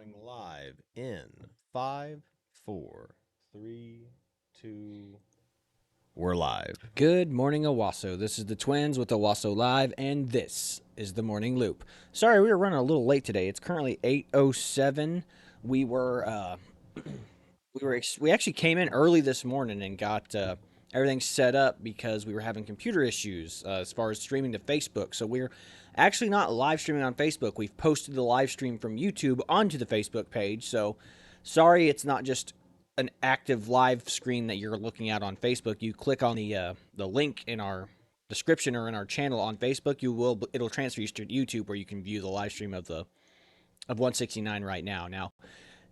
Going live in 5, 4, 3, 2. We're live. Good morning, Owasso. This is the Twins with Owasso Live, and this is the Morning Loop. Sorry, we were running a little late today. It's currently 8:07. We were we actually came in early this morning and got everything set up because we were having computer issues as far as streaming to Facebook. So we're actually not live streaming on Facebook. We've posted the live stream from YouTube onto the Facebook page. So sorry, it's not just an active live screen that you're looking at on Facebook. You click on the link in our description or in our channel on Facebook. It'll transfer you to YouTube where you can view the live stream of 169 right now. Now,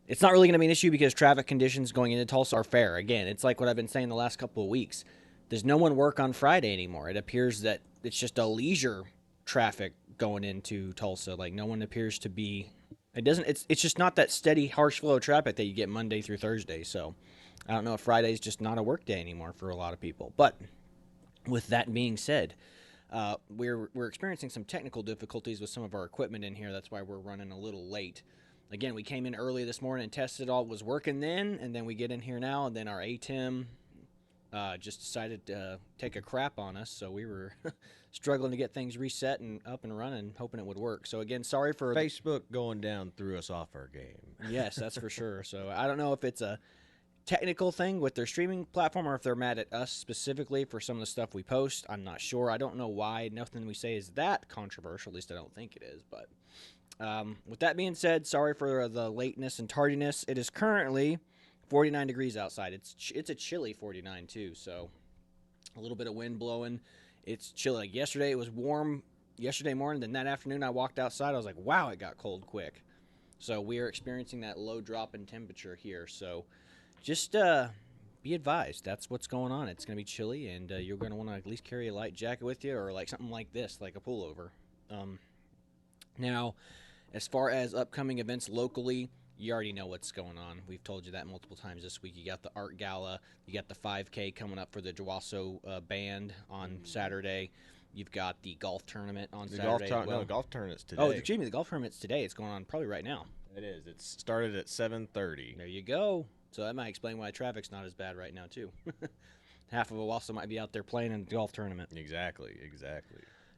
it's not really going to be an issue because traffic conditions going into Tulsa are fair. Again, it's like what I've been saying the last couple of weeks. There's no one work on Friday anymore. It appears that it's just a leisure traffic going into Tulsa. Like no one appears to be. It's just not that steady, harsh flow of traffic that you get Monday through Thursday. So I don't know if Friday's just not a work day anymore for a lot of people. But with that being said, we're experiencing some technical difficulties with some of our equipment in here. That's why we're running a little late. Again, we came in early this morning and tested all was working then, and then we get in here now, and then our ATEM just decided to take a crap on us, so we were struggling to get things reset and up and running, hoping it would work. So again, sorry for Facebook going down threw us off our game. Yes, that's for sure. So I don't know if it's a technical thing with their streaming platform or if they're mad at us specifically for some of the stuff we post. I'm not sure. I don't know why. Nothing we say is that controversial. At least I don't think it is, but with that being said, sorry for the lateness and tardiness. It is currently 49 degrees outside. It's a chilly 49 too, so a little bit of wind blowing. It's chilly. Like yesterday, it was warm yesterday morning. Then that afternoon, I walked outside. I was like, wow, it got cold quick. So we are experiencing that low drop in temperature here. So just be advised. That's what's going on. It's going to be chilly, and you're going to want to at least carry a light jacket with you or like something like this, like a pullover. Now, as far as upcoming events locally, you already know what's going on. We've told you that multiple times this week. You got the art gala, you got the 5K coming up for the Owasso band on Saturday. You've got the golf tournament on Saturday. No, golf tournament's today. Oh, excuse me, the golf tournament's today. It's going on probably right now. It is. It started at 7:30. There you go. So that might explain why traffic's not as bad right now too. Half of Owasso might be out there playing in the golf tournament. Exactly.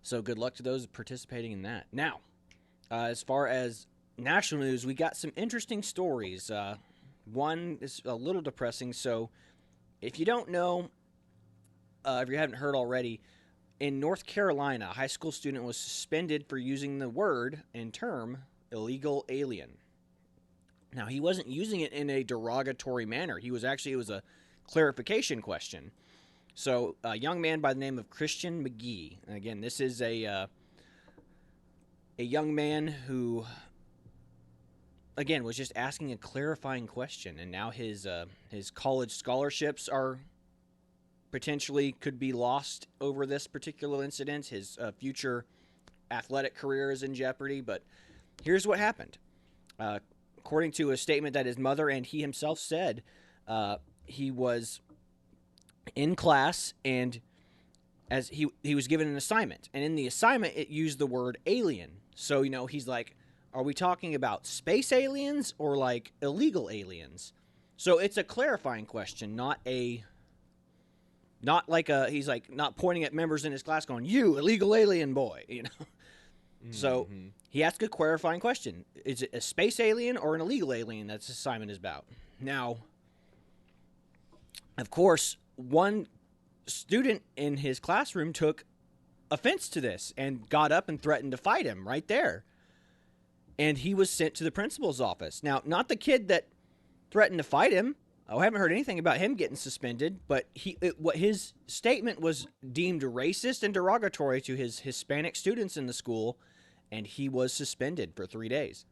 So good luck to those participating in that. Now, as far as national news, we got some interesting stories. One is a little depressing. So, if you don't know, if you haven't heard already, in North Carolina, a high school student was suspended for using the word and term illegal alien. Now, he wasn't using it in a derogatory manner. It was a clarification question. So, a young man by the name of Christian McGee. And again, this is a young man who, again, was just asking a clarifying question, and now his college scholarships are potentially could be lost over this particular incident. His future athletic career is in jeopardy. But here's what happened. According to a statement that his mother and he himself said, he was in class and as he was given an assignment, and in the assignment it used the word alien. So he's like, are we talking about space aliens or like illegal aliens? So it's a clarifying question, not he's like not pointing at members in his class going, you illegal alien boy, Mm-hmm. So he asked a clarifying question. Is it a space alien or an illegal alien that this assignment is about? Now, of course, one student in his classroom took offense to this and got up and threatened to fight him right there. And he was sent to the principal's office. Now, not the kid that threatened to fight him. I haven't heard anything about him getting suspended, but his statement was deemed racist and derogatory to his Hispanic students in the school, and he was suspended for 3 days.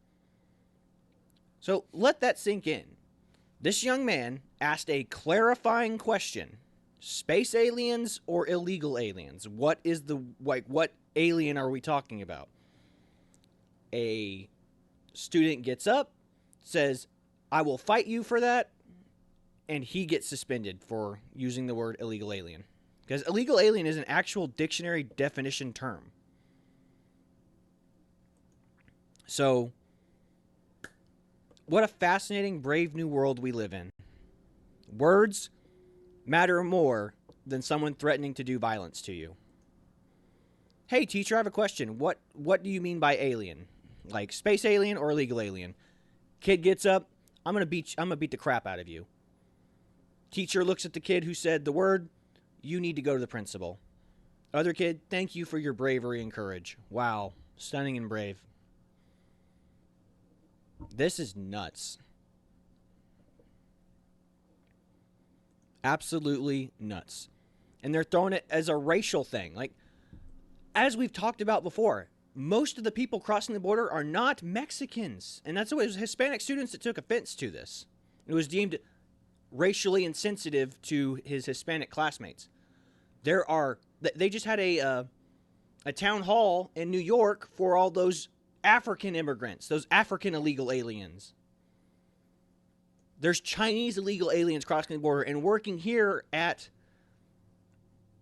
So let that sink in. This young man asked a clarifying question. Space aliens or illegal aliens? What alien are we talking about? A student gets up, says, I will fight you for that, and he gets suspended for using the word illegal alien. Because illegal alien is an actual dictionary definition term. So, What a fascinating, brave new world we live in. Words matter more than someone threatening to do violence to you. Hey, teacher, I have a question. What do you mean by alien? Like space alien or illegal alien? Kid gets up. I'm gonna beat the crap out of you. Teacher looks at the kid who said the word. You need to go to the principal. Other kid, thank you for your bravery and courage. Wow, stunning and brave. This is nuts. Absolutely nuts. And they're throwing it as a racial thing. Like, as we've talked about before, most of the people crossing the border are not Mexicans. And that's what it was Hispanic students that took offense to this. It was deemed racially insensitive to his Hispanic classmates. They just had a town hall in New York for all those African immigrants, those African illegal aliens. There's Chinese illegal aliens crossing the border and working here at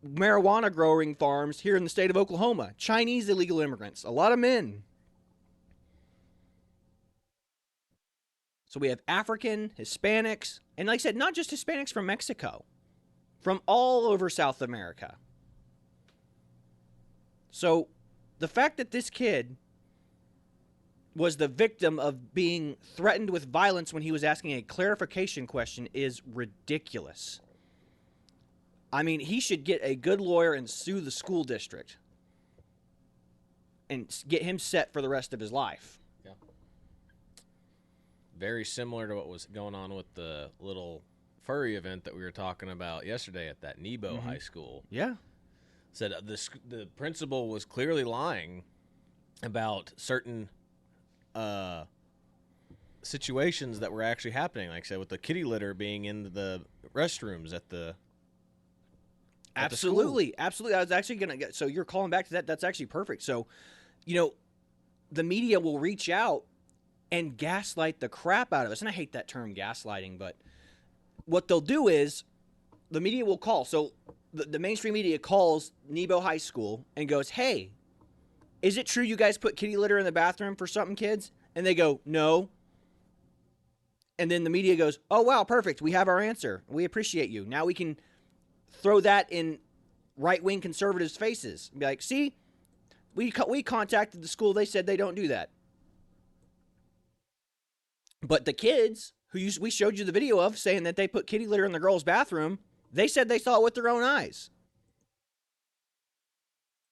marijuana growing farms here in the state of Oklahoma. Chinese illegal immigrants, a lot of men. So we have African, Hispanics, and like I said, not just Hispanics from Mexico, from all over South America. So the fact that this kid was the victim of being threatened with violence when he was asking a clarification question is ridiculous. I mean, he should get a good lawyer and sue the school district and get him set for the rest of his life. Yeah. Very similar to what was going on with the little furry event that we were talking about yesterday at that Nebo High School. Yeah. Said the principal was clearly lying about certain situations that were actually happening. Like I said, with the kitty litter being in the restrooms at the Absolutely. Absolutely. I was actually going to get, so you're calling back to that. That's actually perfect. So, the media will reach out and gaslight the crap out of us. And I hate that term gaslighting, but what they'll do is the media will call. So the mainstream media calls Nebo High School and goes, hey, is it true you guys put kitty litter in the bathroom for something, kids? And they go, no. And then the media goes, oh, wow, perfect. We have our answer. We appreciate you. Now we can throw that in right-wing conservatives' faces. Be like, see, we contacted the school. They said they don't do that. But the kids who we showed you the video of saying that they put kitty litter in the girls' bathroom, they said they saw it with their own eyes.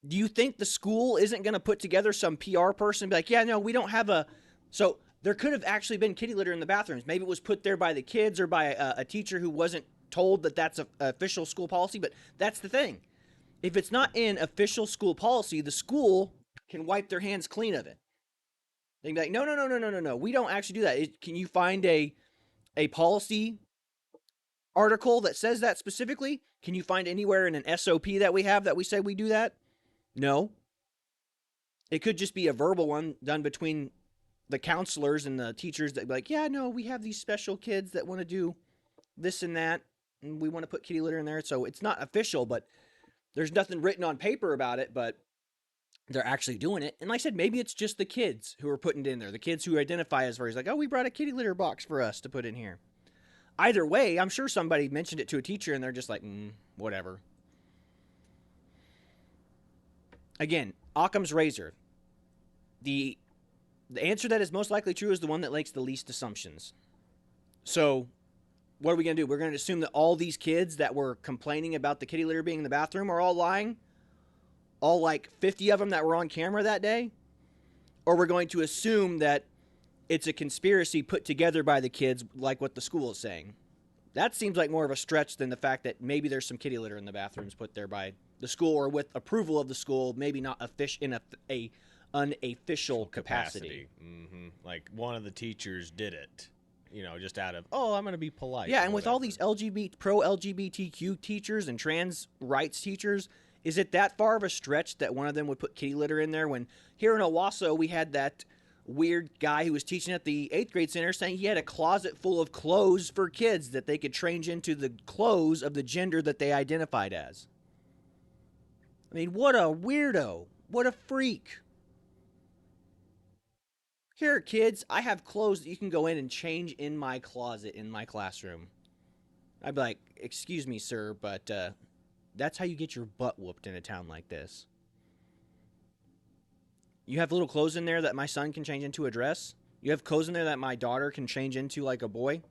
Do you think the school isn't going to put together some PR person and be like, yeah, no, we don't have a... So there could have actually been kitty litter in the bathrooms. Maybe it was put there by the kids or by a teacher who wasn't told that that's a official school policy. But that's the thing. If it's not in official school policy, the school can wipe their hands clean of it. They can be like, no. We don't actually do that. Can you find a policy article that says that specifically? Can you find anywhere in an SOP that we have that we say we do that? No. It could just be a verbal one done between the counselors and the teachers that be like, yeah, no, we have these special kids that want to do this and that, and we want to put kitty litter in there. So it's not official, but there's nothing written on paper about it, but they're actually doing it. And like I said, maybe it's just the kids who are putting it in there, the kids who identify as furries, like, oh, we brought a kitty litter box for us to put in here. Either way, I'm sure somebody mentioned it to a teacher and they're just like, whatever. Again, Occam's razor. The answer that is most likely true is the one that makes the least assumptions. So what are we going to do? We're going to assume that all these kids that were complaining about the kitty litter being in the bathroom are all lying? All like 50 of them that were on camera that day? Or we're going to assume that it's a conspiracy put together by the kids like what the school is saying? That seems like more of a stretch than the fact that maybe there's some kitty litter in the bathrooms put there by the school or with approval of the school, maybe not in a unofficial capacity. Mm-hmm. Like one of the teachers did it, just out of, I'm going to be polite. Yeah, and with all these pro-LGBTQ teachers and trans rights teachers, is it that far of a stretch that one of them would put kitty litter in there when here in Owasso we had that weird guy who was teaching at the 8th grade center saying he had a closet full of clothes for kids that they could change into the clothes of the gender that they identified as? I mean, what a weirdo. What a freak. Here, kids, I have clothes that you can go in and change in my closet in my classroom. I'd be like, excuse me, sir, but that's how you get your butt whooped in a town like this. You have little clothes in there that my son can change into a dress? You have clothes in there that my daughter can change into like a boy?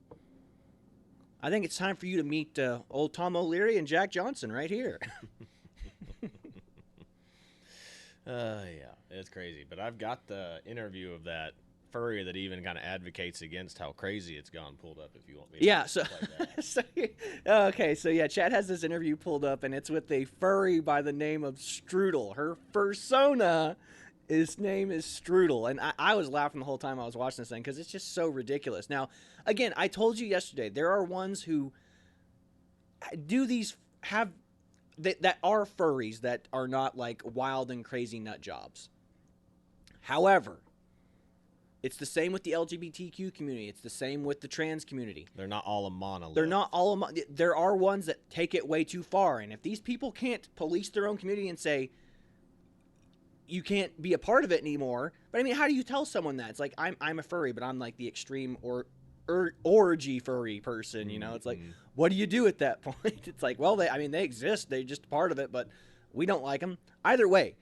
I think it's time for you to meet old Tom O'Leary and Jack Johnson right here. Yeah, it's crazy. But I've got the interview of that furry that even kind of advocates against how crazy it's gone pulled up if you want me to play that. Okay, so yeah, Chad has this interview pulled up, and it's with a furry by the name of Strudel. Her persona, his name is Strudel, and I was laughing the whole time I was watching this thing because it's just so ridiculous. Now, again, I told you yesterday, there are ones who do these, have, that are furries that are not like wild and crazy nut jobs. However, it's the same with the LGBTQ community. It's the same with the trans community. They're not all a monolith. They're not all there are ones that take it way too far. And if these people can't police their own community and say, you can't be a part of it anymore. But I mean, how do you tell someone that? It's like, I'm a furry, but I'm like the extreme orgy furry person, you know? It's like, what do you do at that point? It's like, well, they exist. They're just part of it, but we don't like them. Either way,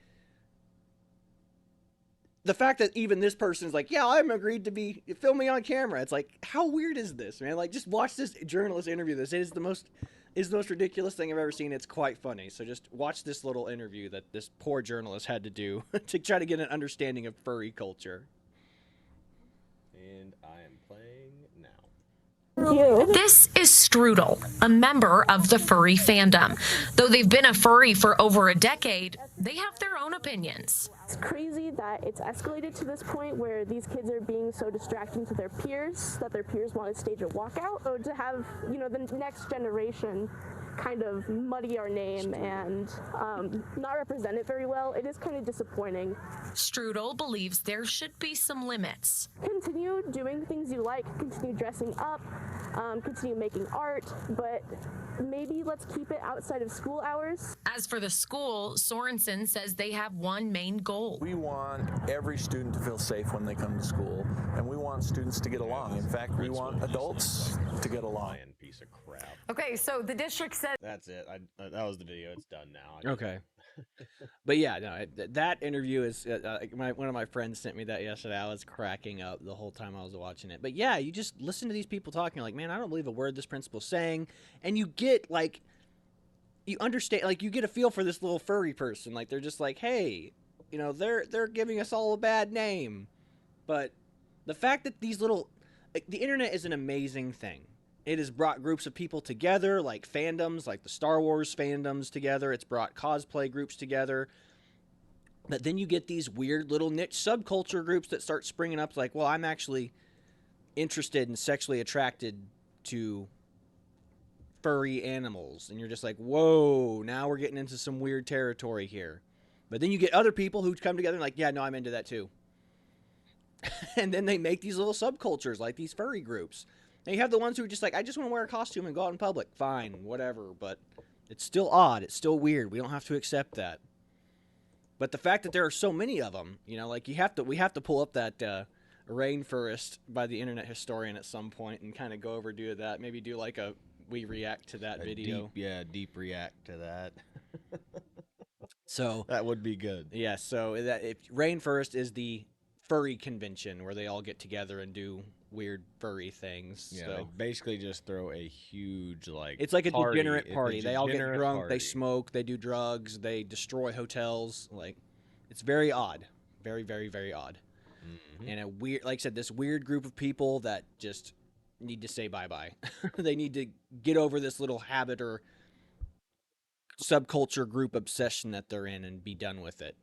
the fact that even this person is like, yeah, I'm agreed to film me on camera. It's like, how weird is this, man? Like, just watch this journalist interview this. It is the most ridiculous thing I've ever seen. It's quite funny. So just watch this little interview that this poor journalist had to do to try to get an understanding of furry culture. And I am playing now. This is Strudel, a member of the furry fandom. Though they've been a furry for over a decade, they have their own opinions. It's crazy that it's escalated to this point where these kids are being so distracting to their peers that their peers want to stage a walkout, or to have, the next generation kind of muddy our name and not represent it very well. It is kind of disappointing. Strudel believes there should be some limits. Continue doing things you like, continue dressing up, continue making art, but maybe let's keep it outside of school hours. As for the school, Sorensen says they have one main goal. We want every student to feel safe when they come to school, and we want students to get along. In fact, we want adults to get along. Piece of crap. Okay, so the district said That's it. That was the video. It's done now. Okay. But yeah, no, that interview is one of my friends sent me that yesterday. I was cracking up the whole time I was watching it. But yeah, you just listen to these people talking like, man, I don't believe a word this principal's saying, and you get like, you understand, like you get a feel for this little furry person. Like they're just like, hey, they're giving us all a bad name. But the fact that these little, the internet is an amazing thing. It has brought groups of people together, like fandoms, like the Star Wars fandoms together. It's brought cosplay groups together. But then you get these weird little niche subculture groups that start springing up like, well, I'm actually interested and sexually attracted to furry animals. And you're just like, whoa, now we're getting into some weird territory here. But then you get other people who come together and like, yeah, no, I'm into that too. And then they make these little subcultures like these furry groups. And you have the ones who are just like, I just want to wear a costume and go out in public. Fine, whatever. But it's still odd. It's still weird. We don't have to accept that. But the fact that there are so many of them, like we have to pull up that Rainforest by the Internet Historian at some point and kind of go over do that. Maybe do like we react to that video. Deep react to that. So that would be good. Yeah. So if Rainforest is the furry convention where they all get together and do weird furry things. Yeah, so they basically just throw a huge it's like a degenerate party. They all get drunk, party. They smoke, they do drugs, they destroy hotels. Like, it's very odd, very, very, very odd, and a weird, like I said, this weird group of people that just need to say bye-bye. They need to get over this little habit or subculture group obsession that they're in and be done with it.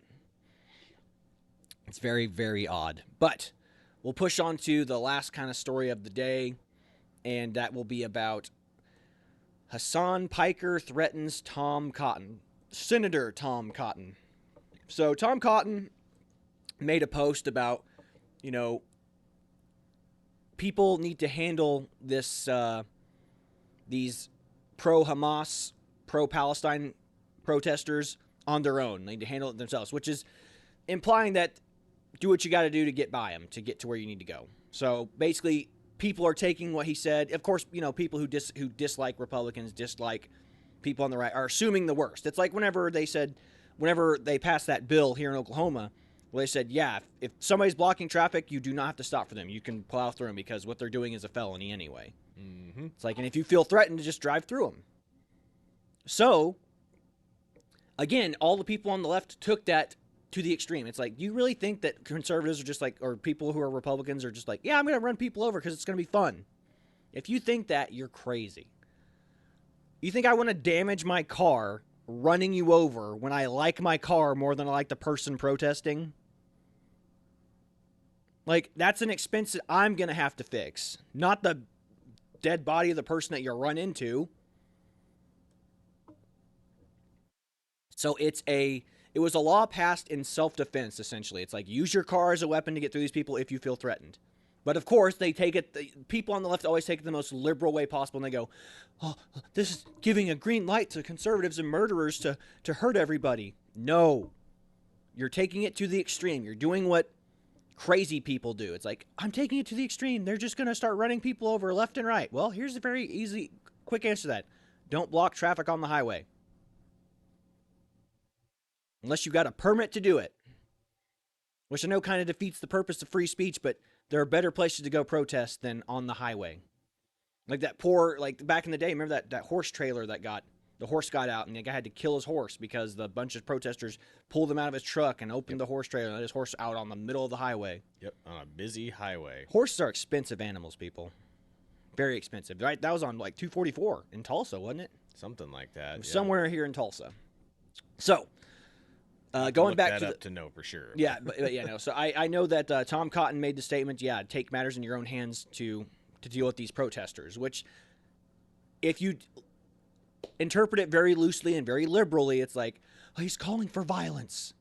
It's very, very odd, but we'll push on to the last kind of story of the day, and that will be about Hassan Piker threatens Tom Cotton, Senator Tom Cotton. So Tom Cotton made a post about, people need to handle this, these pro-Hamas, pro-Palestine protesters on their own. They need to handle it themselves, which is implying that do what you got to do to get by him, to get to where you need to go. So basically, people are taking what he said. Of course, people who dislike Republicans, dislike people on the right, are assuming the worst. It's like whenever they passed that bill here in Oklahoma, well, they said, yeah, if somebody's blocking traffic, you do not have to stop for them. You can plow through them because what they're doing is a felony anyway. Mm-hmm. It's like, and if you feel threatened, just drive through them. So, again, all the people on the left took that to the extreme. It's like, do you really think that conservatives are just like, or people who are Republicans are just like, yeah, I'm going to run people over because it's going to be fun? If you think that, you're crazy. You think I want to damage my car running you over when I like my car more than I like the person protesting? Like, that's an expense that I'm going to have to fix, not the dead body of the person that you run into. So it was a law passed in self-defense, essentially. It's like, use your car as a weapon to get through these people if you feel threatened. But of course, people on the left always take it the most liberal way possible, and they go, oh, this is giving a green light to conservatives and murderers to hurt everybody. No. You're taking it to the extreme. You're doing what crazy people do. It's like, I'm taking it to the extreme. They're just going to start running people over left and right. Well, here's a very easy, quick answer to that. Don't block traffic on the highway. Unless you've got a permit to do it. Which I know kind of defeats the purpose of free speech, but there are better places to go protest than on the highway. Like back in the day, remember that horse trailer the horse got out and the guy had to kill his horse because the bunch of protesters pulled him out of his truck and opened the horse trailer and let his horse out on the middle of the highway. Yep, on a busy highway. Horses are expensive animals, people. Very expensive, right? That was on like 244 in Tulsa, wasn't it? Something like that. Yeah. Somewhere here in Tulsa. So, going back to know for sure. Yeah, but yeah, no. So I know that Tom Cotton made the statement, yeah, take matters in your own hands to deal with these protesters, which if you interpret it very loosely and very liberally, it's like, oh, he's calling for violence.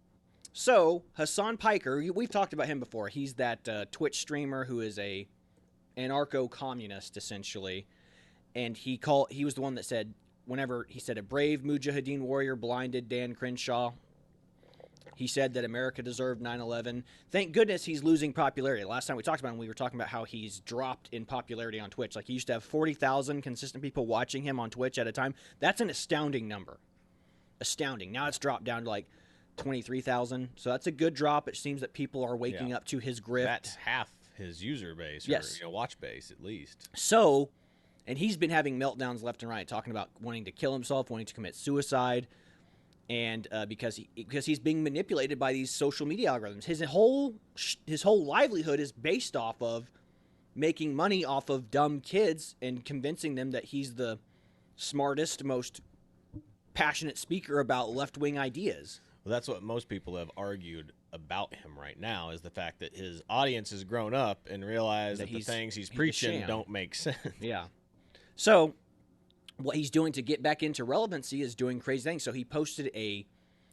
So Hassan Piker, we've talked about him before. He's that Twitch streamer who is a anarcho-communist, essentially. And he was the one that said, whenever he said a brave Mujahideen warrior blinded Dan Crenshaw, he said that America deserved 9/11. Thank goodness he's losing popularity. Last time we talked about him, we were talking about how he's dropped in popularity on Twitch. Like, he used to have 40,000 consistent people watching him on Twitch at a time. That's an astounding number. Astounding. Now it's dropped down to like 23,000. So that's a good drop. It seems that people are waking up to his grift. That's half his user base, yes, or watch base at least. So, and he's been having meltdowns left and right, talking about wanting to kill himself, wanting to commit suicide. And because he's being manipulated by these social media algorithms. His whole livelihood is based off of making money off of dumb kids and convincing them that he's the smartest, most passionate speaker about left-wing ideas. Well, that's what most people have argued about him right now, is the fact that his audience has grown up and realized that the things he's preaching don't make sense. Yeah. So what he's doing to get back into relevancy is doing crazy things. So he posted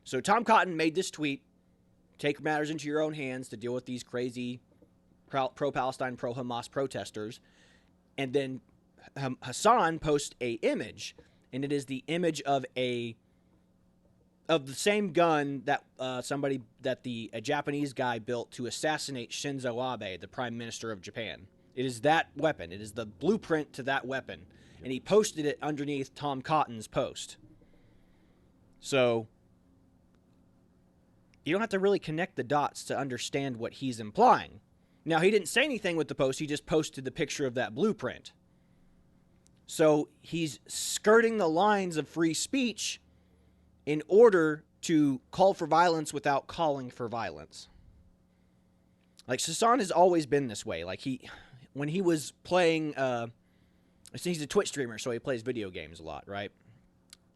so Tom Cotton made this tweet, take matters into your own hands to deal with these crazy pro-Palestine, pro-Hamas protesters. And then Hassan posts a image, and it is the image of the same gun that a Japanese guy built to assassinate Shinzo Abe, the Prime Minister of Japan. It is that weapon. It is the blueprint to that weapon. And he posted it underneath Tom Cotton's post. So you don't have to really connect the dots to understand what he's implying. Now, he didn't say anything with the post. He just posted the picture of that blueprint. So he's skirting the lines of free speech in order to call for violence without calling for violence. Like, Hassan has always been this way. Like, when he was playing... he's a Twitch streamer, so he plays video games a lot, right?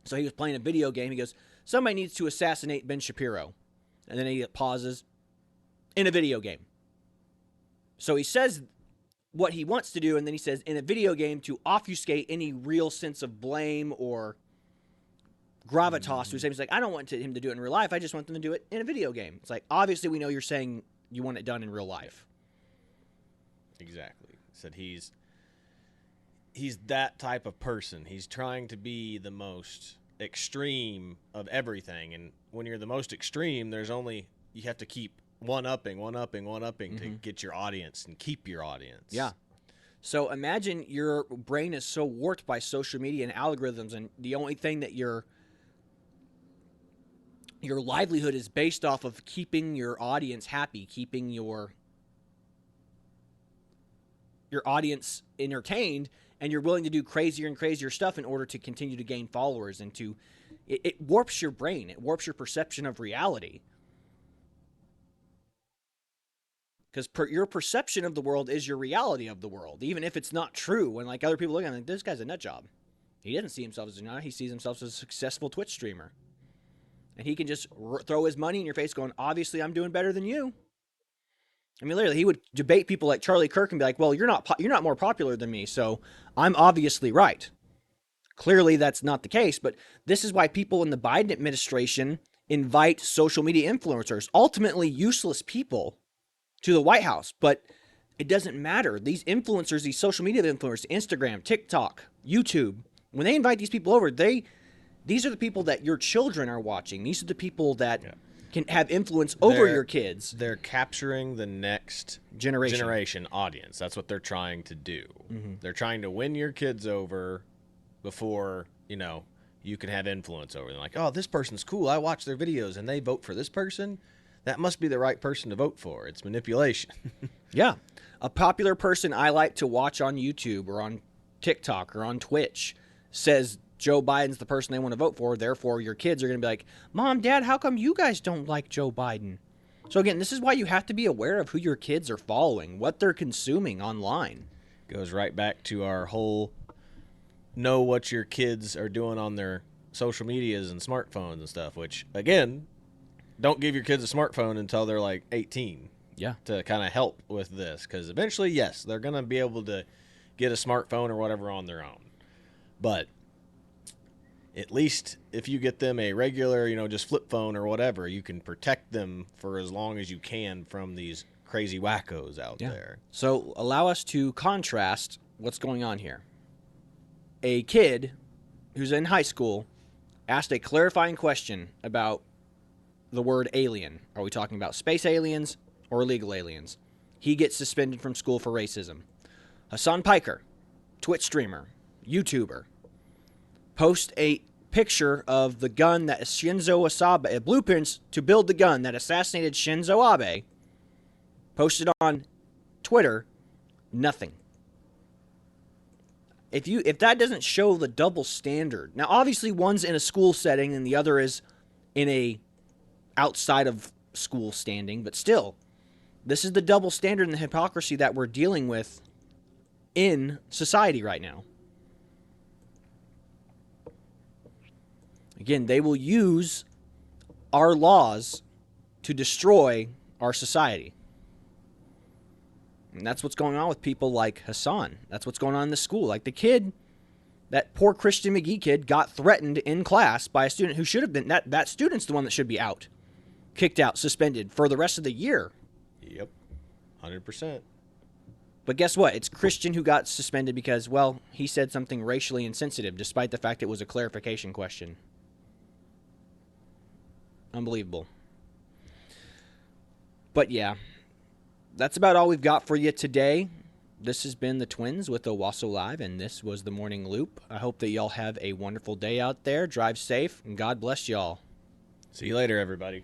So he was playing a video game. He goes, somebody needs to assassinate Ben Shapiro. And then he pauses, in a video game. So he says what he wants to do, and then he says, in a video game, to obfuscate any real sense of blame or gravitas to his name. He's like, I don't want him to do it in real life. I just want them to do it in a video game. It's like, obviously we know you're saying you want it done in real life. Exactly. Said he's that type of person. He's trying to be the most extreme of everything. And when you're the most extreme, you have to keep one-upping to get your audience and keep your audience. Yeah. So imagine your brain is so warped by social media and algorithms, and the only thing that your livelihood is based off of keeping your audience happy, keeping your audience entertained, and you're willing to do crazier and crazier stuff in order to continue to gain followers and to it warps your brain. It warps your perception of reality. Because your perception of the world is your reality of the world, even if it's not true. When like other people look at him, like, this guy's a nut job. He doesn't see himself as a nut. He sees himself as a successful Twitch streamer. And he can just throw his money in your face going, obviously I'm doing better than you. I mean, literally, he would debate people like Charlie Kirk and be like, well, you're not more popular than me, so I'm obviously right. Clearly, that's not the case, but this is why people in the Biden administration invite social media influencers, ultimately useless people, to the White House. But it doesn't matter. These influencers, these social media influencers, Instagram, TikTok, YouTube, when they invite these people over, these are the people that your children are watching. These are the people that can have influence over your kids. They're capturing the next generation audience. That's what they're trying to do. Mm-hmm. They're trying to win your kids over before, you can have influence over them. Like, oh, this person's cool. I watch their videos and they vote for this person. That must be the right person to vote for. It's manipulation. Yeah. A popular person I like to watch on YouTube or on TikTok or on Twitch says Joe Biden's the person they want to vote for. Therefore, your kids are going to be like, Mom, Dad, how come you guys don't like Joe Biden? So again, this is why you have to be aware of who your kids are following, what they're consuming online. Goes right back to our whole know what your kids are doing on their social medias and smartphones and stuff, which, again, don't give your kids a smartphone until they're like 18. Yeah. To kind of help with this. Because eventually, yes, they're going to be able to get a smartphone or whatever on their own. But at least if you get them a regular, just flip phone or whatever, you can protect them for as long as you can from these crazy wackos out there. So allow us to contrast what's going on here. A kid who's in high school asked a clarifying question about the word alien. Are we talking about space aliens or illegal aliens? He gets suspended from school for racism. Hassan Piker, Twitch streamer, YouTuber, post a picture of the gun that Shinzo Abe, blueprints to build the gun that assassinated Shinzo Abe, posted on Twitter, nothing. If that doesn't show the double standard, now obviously one's in a school setting and the other is in a outside of school standing, but still, this is the double standard and the hypocrisy that we're dealing with in society right now. Again, they will use our laws to destroy our society. And that's what's going on with people like Hassan. That's what's going on in the school. Like the kid, that poor Christian McGee kid, got threatened in class by a student who should have been, that student's the one that should be out. Kicked out, suspended for the rest of the year. Yep, 100%. But guess what? It's Christian who got suspended because, well, he said something racially insensitive, despite the fact it was a clarification question. Unbelievable. But yeah, that's about all we've got for you today. This has been the Twins with Owasso Live, and this was the Morning Loop. I hope that y'all have a wonderful day out there. Drive safe, and God bless y'all. See you later, everybody.